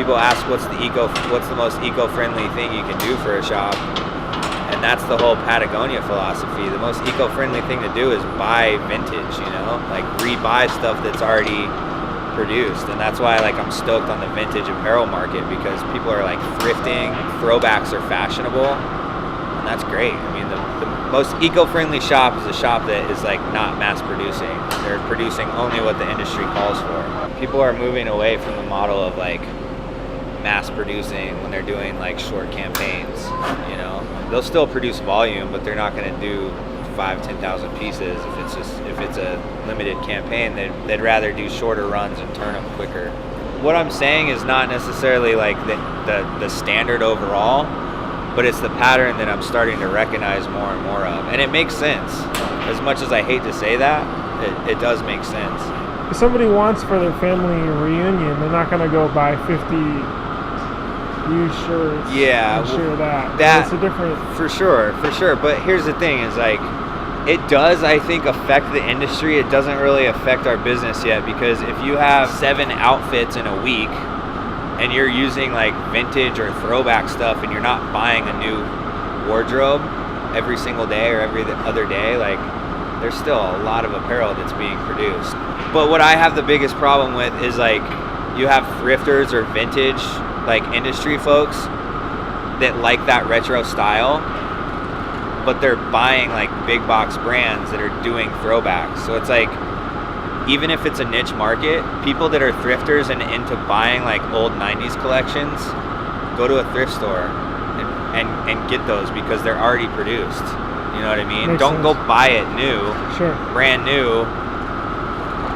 people ask what's the most eco-friendly thing you can do for a shop, and that's the whole Patagonia philosophy. The most eco-friendly thing to do is buy vintage, you know, like rebuy stuff that's already produced. And that's why like I'm stoked on the vintage apparel market, because people are like thrifting, throwbacks are fashionable, and that's great. I mean, the most eco-friendly shop is a shop that is like not mass producing. They're producing only what the industry calls for. People are moving away from the model of like mass producing when they're doing like short campaigns, you know. They'll still produce volume, but they're not going to do 5,000-10,000 pieces if it's a limited campaign. They'd rather do shorter runs and turn them quicker. What I'm saying is not necessarily like the standard overall, but it's the pattern that I'm starting to recognize more and more of, and it makes sense. As much as I hate to say that, it does make sense. If somebody wants for their family reunion, they're not going to go buy 50 used shirts. Yeah, and share that. That's a different. For sure. But here's the thing: is like, it does, I think, affect the industry. It doesn't really affect our business yet, because if you have 7 outfits in a week, and you're using like vintage or throwback stuff, and you're not buying a new wardrobe every single day or every other day, like, there's still a lot of apparel that's being produced. But what I have the biggest problem with is like, you have thrifters or vintage like industry folks that like that retro style, but they're buying like big box brands that are doing throwbacks. So it's like, even if it's a niche market, people that are thrifters and into buying like old 90s collections, go to a thrift store and get those, because they're already produced. You know what I mean? Don't go buy it new, brand new,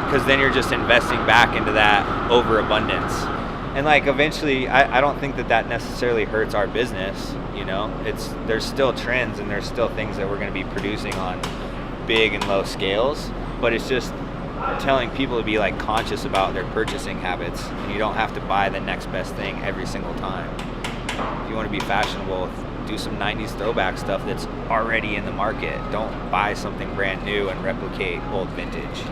because then you're just investing back into that overabundance. And like, eventually, I don't think that necessarily hurts our business. You know, there's still trends, and there's still things that we're going to be producing on big and low scales, but it's just telling people to be like conscious about their purchasing habits, and you don't have to buy the next best thing every single time. If you want to be fashionable, do some 90s throwback stuff that's already in the market. Don't buy something brand new and replicate old vintage.